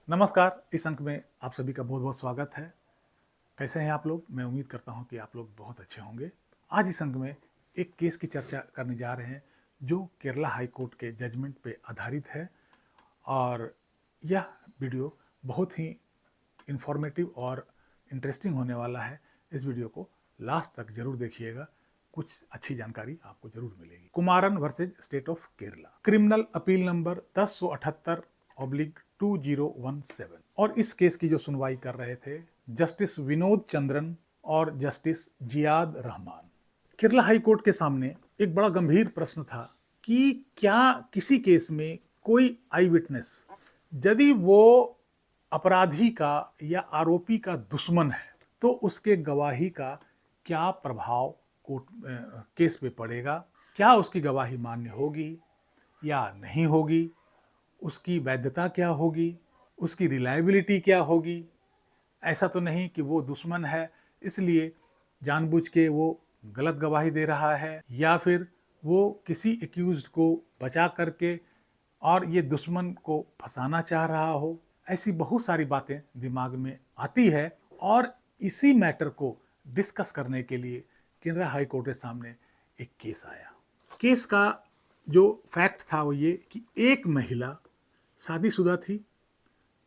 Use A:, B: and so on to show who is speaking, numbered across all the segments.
A: नमस्कार। इस अंक में आप सभी का बहुत बहुत स्वागत है। कैसे हैं आप लोग? मैं उम्मीद करता हूं कि आप लोग बहुत अच्छे होंगे। आज इस अंक में एक केस की चर्चा करने जा रहे हैं जो केरला हाई कोर्ट के जजमेंट पे आधारित है और यह वीडियो बहुत ही इंफॉर्मेटिव और इंटरेस्टिंग होने वाला है। इस वीडियो को लास्ट तक जरूर देखिएगा, कुछ अच्छी जानकारी आपको जरूर मिलेगी। Kumaran versus state of Kerala, criminal appeal number 1078/2017। और इस केस की जो सुनवाई कर रहे थे जस्टिस विनोद चंद्रन और justice Ziyad Rahman. Kerala high court के सामने एक बड़ा गंभीर प्रश्न था कि क्या किसी केस में कोई आई विटनेस, यदि वो अपराधी का या आरोपी का दुश्मन है, तो उसके गवाही का क्या प्रभाव कोर्ट केस पे पड़ेगा? क्या उसकी गवाही मान्य होगी या नहीं होगी? उसकी वैधता क्या होगी? उसकी रिलायबिलिटी क्या होगी? ऐसा तो नहीं कि वो दुश्मन है इसलिए जानबूझ के वो गलत गवाही दे रहा है, या फिर वो किसी एक्यूज्ड को बचा करके और ये दुश्मन को फंसाना चाह रहा हो। ऐसी बहुत सारी बातें दिमाग में आती है और इसी मैटर को डिस्कस करने के लिए केरला हाई कोर्ट के सामने एक केस आया। केस का जो फैक्ट था वो ये कि एक महिला शादीशुदा थी,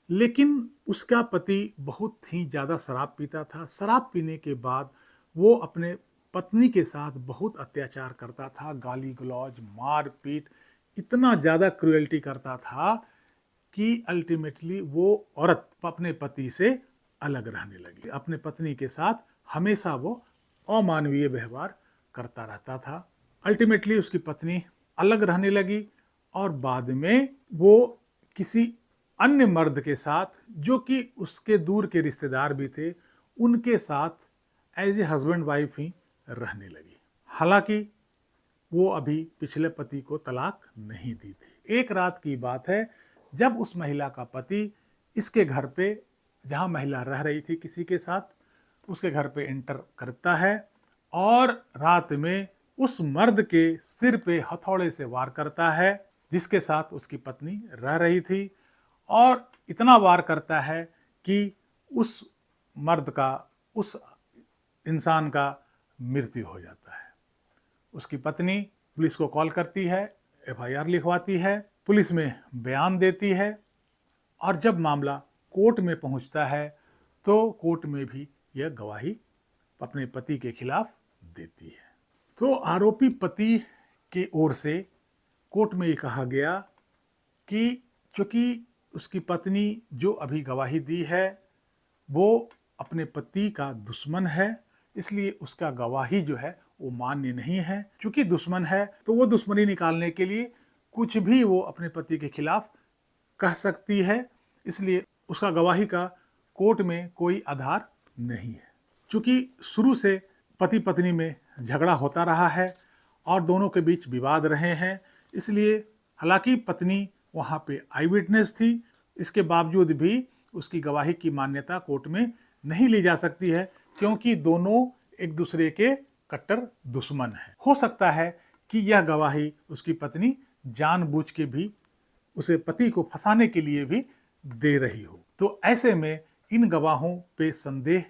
A: लेकिन उसका पति बहुत ही ज़्यादा शराब पीता था। शराब पीने के बाद वो अपने पत्नी के साथ बहुत अत्याचार करता था, गाली गलौज, मार पीट, इतना ज़्यादा क्रुएल्टी करता था कि अल्टीमेटली वो औरत अपने पति से अलग रहने लगी। अपने पत्नी के साथ हमेशा वो अमानवीय व्यवहार करता रहता था। अल्टीमेटली उसकी पत्नी अलग रहने लगी और बाद में वो किसी अन्य मर्द के साथ, जो कि उसके दूर के रिश्तेदार भी थे, उनके साथ एज ए हस्बैंड वाइफ ही रहने लगी। हालांकि वो अभी पिछले पति को तलाक नहीं दी थी। एक रात की बात है जब उस महिला का पति इसके घर पे, जहां महिला रह रही थी किसी के साथ, उसके घर पे एंटर करता है और रात में उस मर्द के सिर पे हथौड़े से वार करता है जिसके साथ उसकी पत्नी रह रही थी। और इतना वार करता है कि उस मर्द का, उस इंसान का मृत्यु हो जाता है। उसकी पत्नी पुलिस को कॉल करती है, एफआईआर लिखवाती है, पुलिस में बयान देती है और जब मामला कोर्ट में पहुंचता है तो कोर्ट में भी यह गवाही अपने पति के खिलाफ देती है। तो आरोपी पति के ओर से कोर्ट में ये कहा गया कि चूंकि उसकी पत्नी जो अभी गवाही दी है वो अपने पति का दुश्मन है, इसलिए उसका गवाही जो है वो मान्य नहीं है। चूंकि दुश्मन है तो वो दुश्मनी निकालने के लिए कुछ भी वो अपने पति के खिलाफ कह सकती है, इसलिए उसका गवाही का कोर्ट में कोई आधार नहीं है। चूंकि शुरू से पति पत्नी में झगड़ा होता रहा है और दोनों के बीच विवाद रहे हैं, इसलिए हालांकि पत्नी वहां पे आई विटनेस थी, इसके बावजूद भी उसकी गवाही की मान्यता कोर्ट में नहीं ली जा सकती है, क्योंकि दोनों एक दूसरे के कट्टर दुश्मन हैं। हो सकता है कि यह गवाही उसकी पत्नी जानबूझ के भी उसे पति को फंसाने के लिए भी दे रही हो। तो ऐसे में इन गवाहों पे संदेह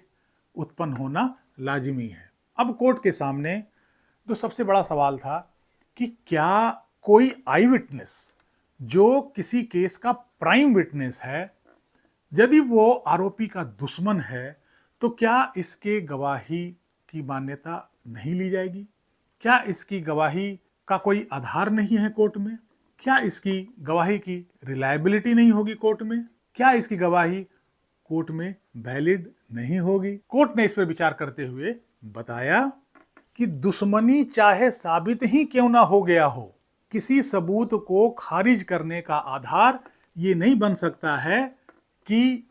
A: उत्पन्न होना लाजिमी है। अब कोर्ट के सामने जो सबसे बड़ा सवाल था कि क्या कोई आई विटनेस जो किसी केस का प्राइम विटनेस है, यदि वो आरोपी का दुश्मन है, तो क्या इसके गवाही की मान्यता नहीं ली जाएगी? क्या इसकी गवाही का कोई आधार नहीं है कोर्ट में? क्या इसकी गवाही की रिलायबिलिटी नहीं होगी कोर्ट में? क्या इसकी गवाही कोर्ट में वैलिड नहीं होगी? कोर्ट ने इस पर विचार करते हुए बताया कि दुश्मनी चाहे साबित ही क्यों ना हो गया हो, किसी सबूत को खारिज करने का आधार ये नहीं बन सकता है कि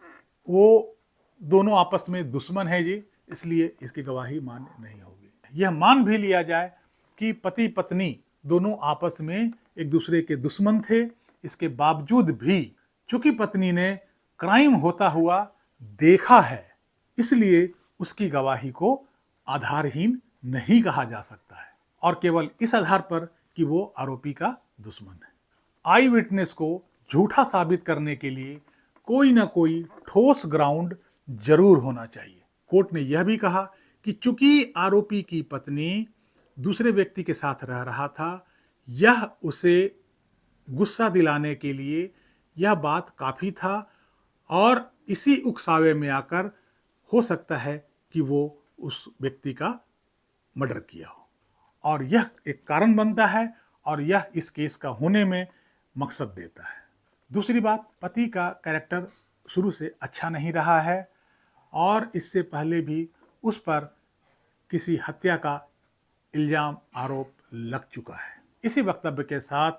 A: वो दोनों आपस में दुश्मन है जी, इसलिए इसकी गवाही मान्य नहीं होगी। यह मान भी लिया जाए कि पति पत्नी दोनों आपस में एक दूसरे के दुश्मन थे, इसके बावजूद भी चूंकि पत्नी ने क्राइम होता हुआ देखा है, इसलिए उसकी गवाही को आधारहीन नहीं कहा जा सकता है, और केवल इस आधार पर कि वो आरोपी का दुश्मन है। आई विटनेस को झूठा साबित करने के लिए कोई ना कोई ठोस ग्राउंड जरूर होना चाहिए। कोर्ट ने यह भी कहा कि चूंकि आरोपी की पत्नी दूसरे व्यक्ति के साथ रह रहा था, यह उसे गुस्सा दिलाने के लिए यह बात काफी था और इसी उकसावे में आकर हो सकता है कि वो उस व्यक्ति का मर्डर किया हो, और यह एक कारण बनता है और यह इस केस का होने में मकसद देता है। दूसरी बात, पति का कैरेक्टर शुरू से अच्छा नहीं रहा है और इससे पहले भी उस पर किसी हत्या का इल्जाम आरोप लग चुका है। इसी वक्तव्य के साथ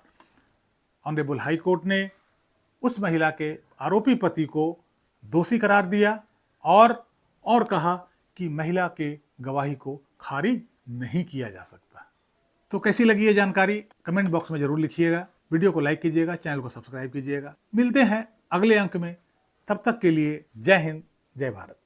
A: ऑनरेबल हाई कोर्ट ने उस महिला के आरोपी पति को दोषी करार दिया और कहा कि महिला के गवाही को खारिज नहीं किया जा सकता। तो कैसी लगी ये जानकारी कमेंट बॉक्स में जरूर लिखिएगा। वीडियो को लाइक कीजिएगा, चैनल को सब्सक्राइब कीजिएगा। मिलते हैं अगले अंक में, तब तक के लिए जय हिंद, जय भारत।